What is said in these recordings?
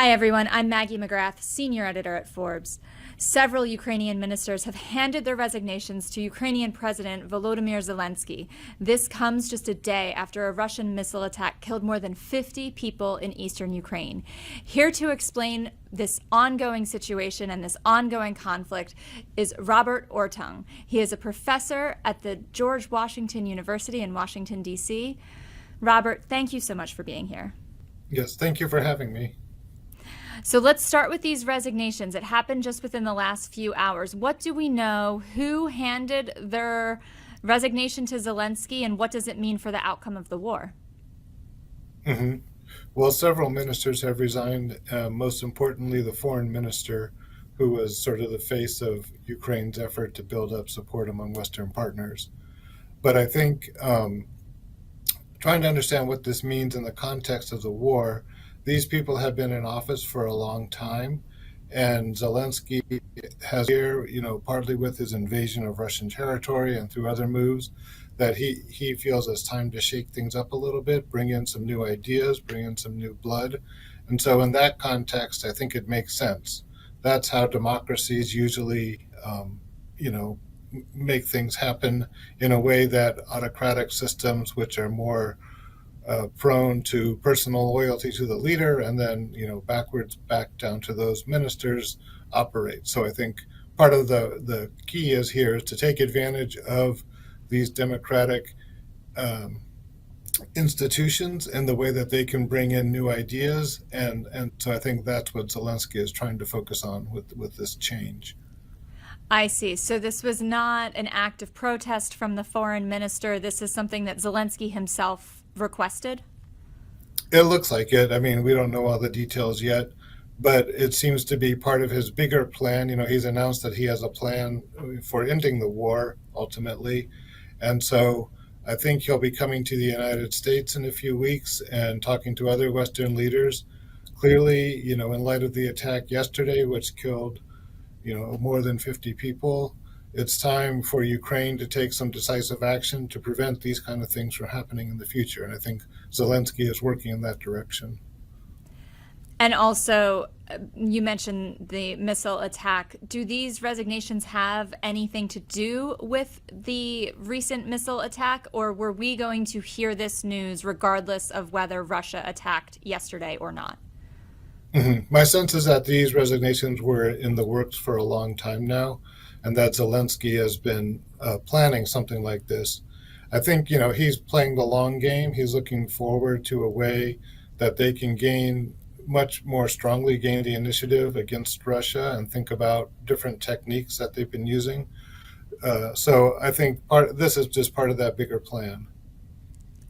Hi, everyone. I'm Maggie McGrath, senior editor at Forbes. Several Ukrainian ministers have handed their resignations to Ukrainian President Volodymyr Zelensky. This comes just a day after a Russian missile attack killed more than 50 people in eastern Ukraine. Here to explain this ongoing situation and this ongoing conflict is Robert Orttung. He is a professor at the George Washington University in Washington, D.C. Robert, thank you so much for being here. Yes, thank you for having me. So let's start with these resignations. It happened just within the last few hours. What do we know? Who handed their resignation to Zelensky, and what does it mean for the outcome of the war? Well, several ministers have resigned, most importantly, the foreign minister, who was sort of the face of Ukraine's effort to build up support among Western partners. But I think trying to understand what this means in the context of the war, these people have been in office for a long time, and Zelensky has here, partly with his invasion of Russian territory and through other moves, that he feels it's time to shake things up a little bit, bring in some new ideas, bring in some new blood. And so in that context, I think it makes sense. That's how democracies usually, make things happen in a way that autocratic systems, which are more prone to personal loyalty to the leader and then, backwards back down to those ministers operate. So I think part of the key is here is to take advantage of these democratic institutions in the way that they can bring in new ideas. And so I think that's what Zelensky is trying to focus on with this change. I see. So this was not an act of protest from the foreign minister. This is something that Zelensky himself requested? It looks like it. I mean, we don't know all the details yet, but it seems to be part of his bigger plan. He's announced that he has a plan for ending the war ultimately. And so I think he'll be coming to the United States in a few weeks and talking to other Western leaders. Clearly, in light of the attack yesterday, which killed, more than 50 people, it's time for Ukraine to take some decisive action to prevent these kind of things from happening in the future. And I think Zelensky is working in that direction. And also, you mentioned the missile attack. Do these resignations have anything to do with the recent missile attack, or were we going to hear this news regardless of whether Russia attacked yesterday or not? My sense is that these resignations were in the works for a long time now, and that Zelensky has been planning something like this. I think, he's playing the long game. He's looking forward to a way that they can much more strongly gain the initiative against Russia and think about different techniques that they've been using. So I think this is just part of that bigger plan.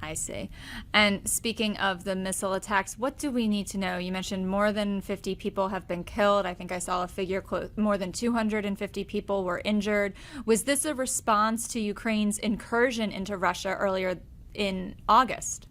I see. And speaking of the missile attacks, what do we need to know? You mentioned more than 50 people have been killed. I think I saw a figure more than 250 people were injured. Was this a response to Ukraine's incursion into Russia earlier in August?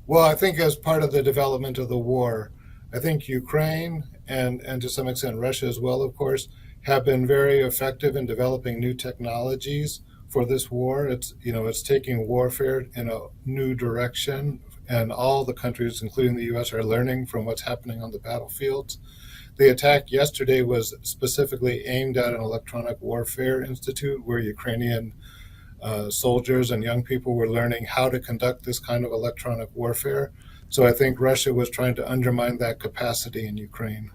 Well, I think as part of the development of the war, I think Ukraine and to some extent Russia as well, of course, have been very effective in developing new technologies for this war. It's taking warfare in a new direction, and all the countries, including the U.S., are learning from what's happening on the battlefields. The attack yesterday was specifically aimed at an electronic warfare institute where Ukrainian soldiers and young people were learning how to conduct this kind of electronic warfare. So I think Russia was trying to undermine that capacity in Ukraine.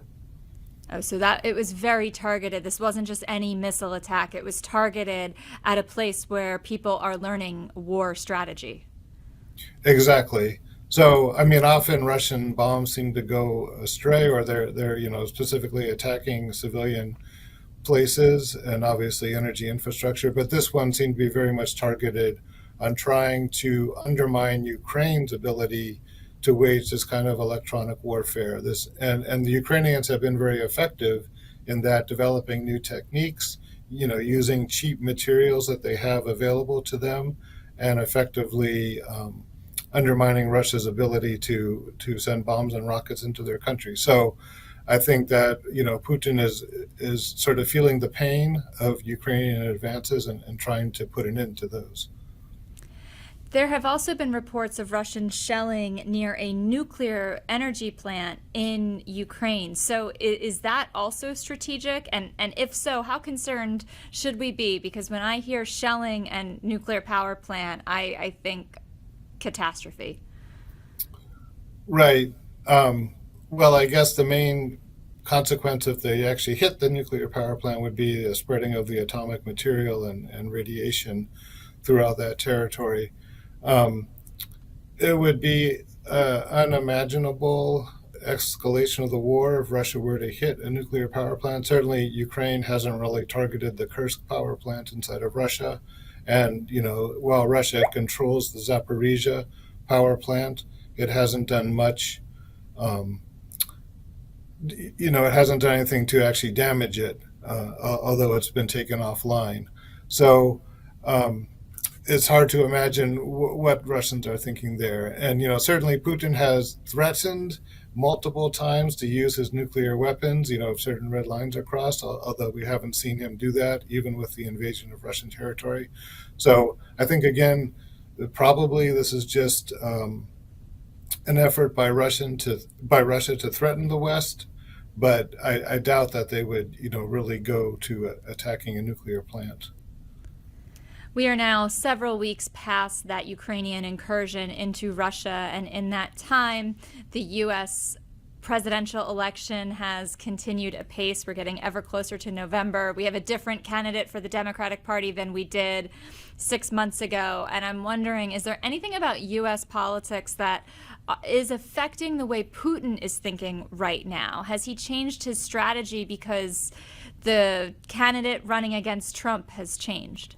Oh, so that it was very targeted. This wasn't just any missile attack. It was targeted at a place where people are learning war strategy. Exactly. So, I mean, often Russian bombs seem to go astray, or they're specifically attacking civilian places and obviously energy infrastructure. But this one seemed to be very much targeted on trying to undermine Ukraine's ability to wage this kind of electronic warfare. And the Ukrainians have been very effective in that, developing new techniques, using cheap materials that they have available to them, and effectively undermining Russia's ability to send bombs and rockets into their country. So I think that Putin is sort of feeling the pain of Ukrainian advances and trying to put an end to those. There have also been reports of Russian shelling near a nuclear energy plant in Ukraine. So is that also strategic? And if so, how concerned should we be? Because when I hear shelling and nuclear power plant, I think catastrophe. Right. Well, I guess the main consequence if they actually hit the nuclear power plant would be the spreading of the atomic material and radiation throughout that territory. Um, it would be unimaginable escalation of the war if Russia were to hit a nuclear power plant. Certainly, Ukraine hasn't really targeted the Kursk power plant inside of Russia. And, while Russia controls the Zaporizhia power plant, it hasn't done much. Um, it hasn't done anything to actually damage it, although it's been taken offline. So, um, it's hard to imagine what Russians are thinking there. And, certainly Putin has threatened multiple times to use his nuclear weapons, if certain red lines are crossed, although we haven't seen him do that, even with the invasion of Russian territory. So I think, again, probably this is just an effort by Russia to threaten the West, but I doubt that they would, really go to attacking a nuclear plant. We are now several weeks past that Ukrainian incursion into Russia, and in that time, the U.S. presidential election has continued apace. We're getting ever closer to November. We have a different candidate for the Democratic Party than we did 6 months ago, and I'm wondering, is there anything about U.S. politics that is affecting the way Putin is thinking right now? Has he changed his strategy because the candidate running against Trump has changed?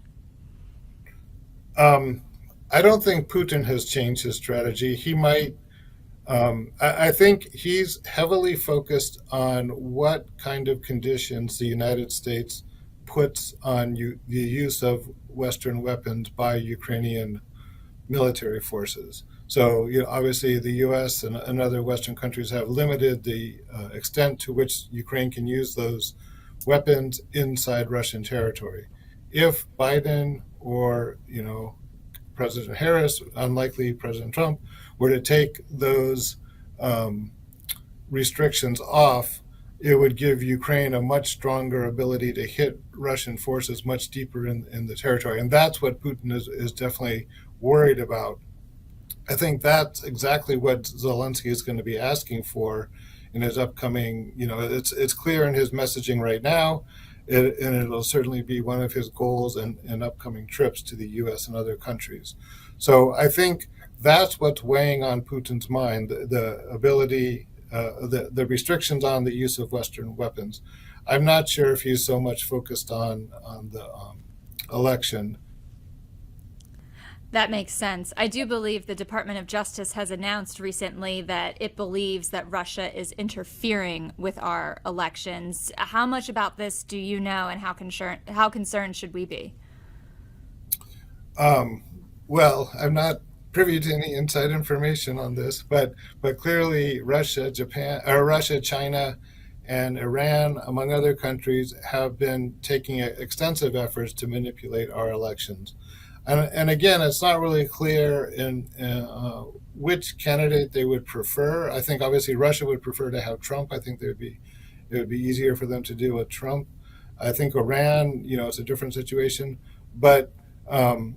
I don't think Putin has changed his strategy. He might. I think he's heavily focused on what kind of conditions the United States puts on the use of Western weapons by Ukrainian military forces. So, obviously, the U.S. and other Western countries have limited the extent to which Ukraine can use those weapons inside Russian territory. If Biden or, President Harris, unlikely President Trump, were to take those restrictions off, it would give Ukraine a much stronger ability to hit Russian forces much deeper in the territory. And that's what Putin is definitely worried about. I think that's exactly what Zelensky is going to be asking for in his upcoming, it's clear in his messaging right now, and it'll certainly be one of his goals in upcoming trips to the U.S. and other countries. So I think that's what's weighing on Putin's mind, the ability, the restrictions on the use of Western weapons. I'm not sure if he's so much focused on the election. That makes sense. I do believe the Department of Justice has announced recently that it believes that Russia is interfering with our elections. How much about this do you know, and how concerned should we be? Well, I'm not privy to any inside information on this, but clearly Russia, China, and Iran, among other countries, have been taking extensive efforts to manipulate our elections. And again, it's not really clear in which candidate they would prefer. I think obviously Russia would prefer to have Trump. I think it would be easier for them to deal with Trump. I think Iran, it's a different situation. But Russia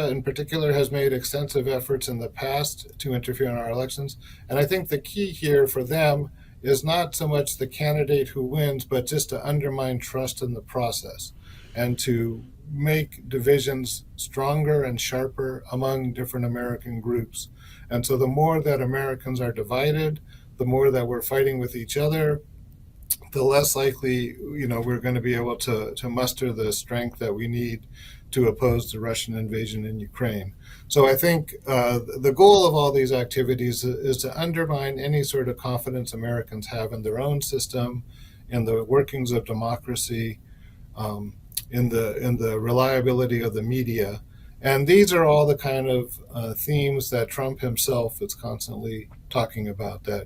in particular has made extensive efforts in the past to interfere in our elections. And I think the key here for them is not so much the candidate who wins, but just to undermine trust in the process and to make divisions stronger and sharper among different American groups. And so the more that Americans are divided, the more that we're fighting with each other, the less likely, we're going to be able to muster the strength that we need to oppose the Russian invasion in Ukraine. So I think the goal of all these activities is to undermine any sort of confidence Americans have in their own system, in the workings of democracy, in the reliability of the media. And these are all the kind of themes that Trump himself is constantly talking about, that,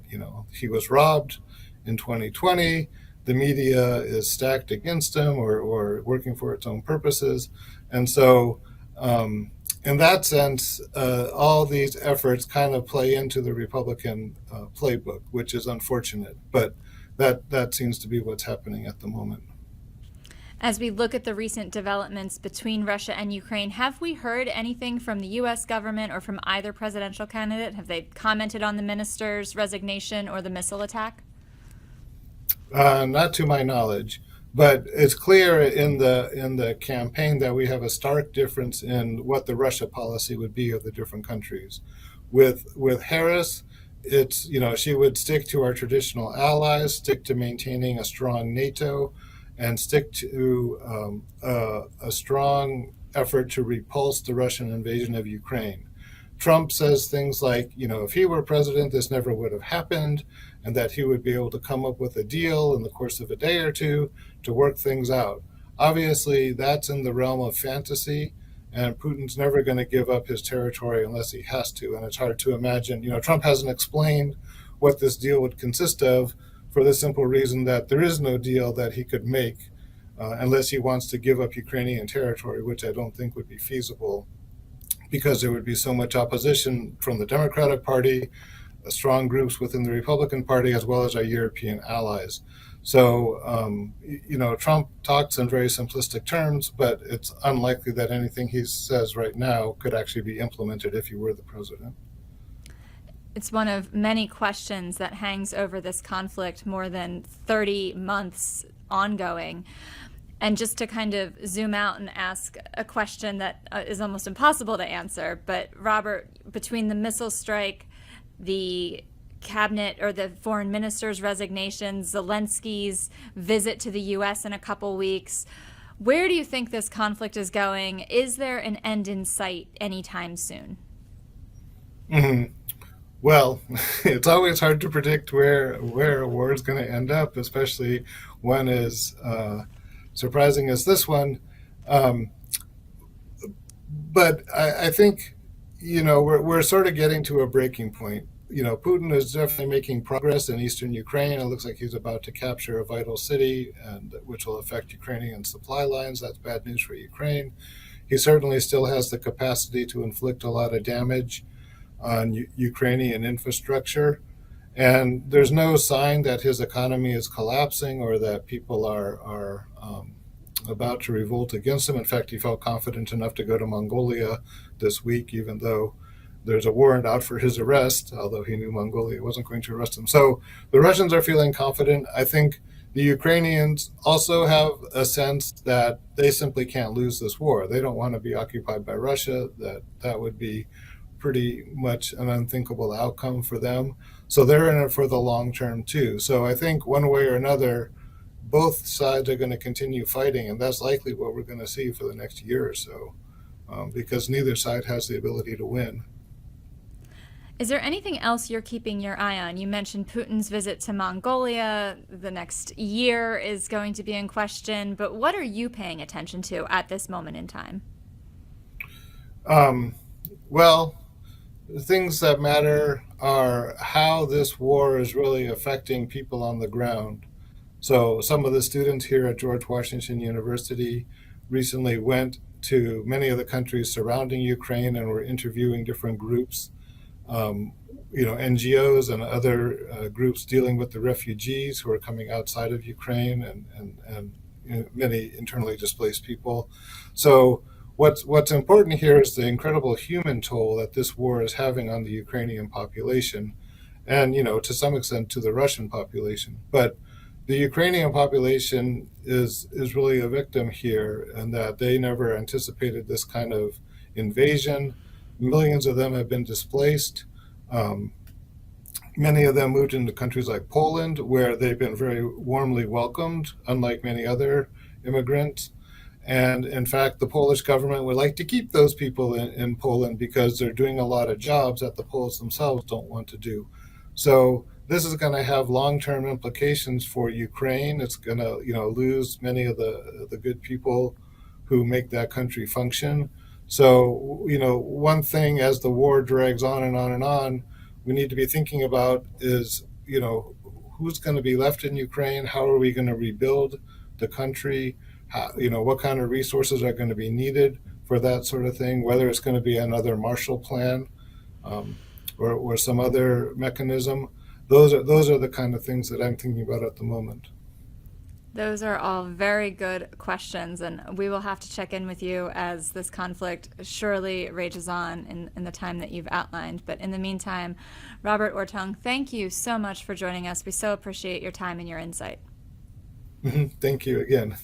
he was robbed in 2020, the media is stacked against him or working for its own purposes. And so in that sense, all these efforts kind of play into the Republican playbook, which is unfortunate. But that seems to be what's happening at the moment. As we look at the recent developments between Russia and Ukraine, have we heard anything from the U.S. government or from either presidential candidate? Have they commented on the minister's resignation or the missile attack? Not to my knowledge, but it's clear in the campaign that we have a stark difference in what the Russia policy would be of the different countries. With Harris, it's she would stick to our traditional allies, stick to maintaining a strong NATO, and stick to a strong effort to repulse the Russian invasion of Ukraine. Trump says things like, if he were president, this never would have happened, and that he would be able to come up with a deal in the course of a day or two to work things out. Obviously, that's in the realm of fantasy, and Putin's never going to give up his territory unless he has to, and it's hard to imagine. Trump hasn't explained what this deal would consist of, for the simple reason that there is no deal that he could make unless he wants to give up Ukrainian territory, which I don't think would be feasible, because there would be so much opposition from the Democratic Party, strong groups within the Republican Party, as well as our European allies. So, Trump talks in very simplistic terms, but it's unlikely that anything he says right now could actually be implemented if he were the president. It's one of many questions that hangs over this conflict, more than 30 months ongoing. And just to kind of zoom out and ask a question that is almost impossible to answer, but Robert, between the missile strike, the cabinet or the foreign minister's resignation, Zelensky's visit to the U.S. in a couple weeks, where do you think this conflict is going? Is there an end in sight anytime soon? Mm-hmm. Well, it's always hard to predict where a war is going to end up, especially one as surprising as this one. But I think, we're sort of getting to a breaking point. Putin is definitely making progress in eastern Ukraine. It looks like he's about to capture a vital city, and which will affect Ukrainian supply lines. That's bad news for Ukraine. He certainly still has the capacity to inflict a lot of damage on Ukrainian infrastructure. And there's no sign that his economy is collapsing or that people are about to revolt against him. In fact, he felt confident enough to go to Mongolia this week, even though there's a warrant out for his arrest, although he knew Mongolia wasn't going to arrest him. So the Russians are feeling confident. I think the Ukrainians also have a sense that they simply can't lose this war. They don't want to be occupied by Russia. That would be pretty much an unthinkable outcome for them. So they're in it for the long term too. So I think one way or another, both sides are going to continue fighting, and that's likely what we're going to see for the next year or so, because neither side has the ability to win. Is there anything else you're keeping your eye on? You mentioned Putin's visit to Mongolia. The next year is going to be in question, but what are you paying attention to at this moment in time? Well, the things that matter are how this war is really affecting people on the ground. So some of the students here at George Washington University recently went to many of the countries surrounding Ukraine and were interviewing different groups, NGOs and other groups dealing with the refugees who are coming outside of Ukraine, and many internally displaced people. So what's important here is the incredible human toll that this war is having on the Ukrainian population, and to some extent to the Russian population. But the Ukrainian population is really a victim here, and that they never anticipated this kind of invasion. Millions of them have been displaced. Many of them moved into countries like Poland, where they've been very warmly welcomed, unlike many other immigrants. And in fact, the Polish government would like to keep those people in Poland because they're doing a lot of jobs that the Poles themselves don't want to do. So this is going to have long-term implications for Ukraine. It's going to, lose many of the good people who make that country function. So, one thing as the war drags on and on and on, we need to be thinking about is, who's going to be left in Ukraine? How are we going to rebuild the country? How, what kind of resources are going to be needed for for that sort of thing, whether it's going to be another Marshall Plan or some other mechanism. Those are the kind of things that I'm thinking about at the moment. Those are all very good questions, and we will have to check in with you as this conflict surely rages on in the time that you've outlined. But in the meantime, Robert Orttung, thank you so much for joining us. We so appreciate your time and your insight. Thank you again.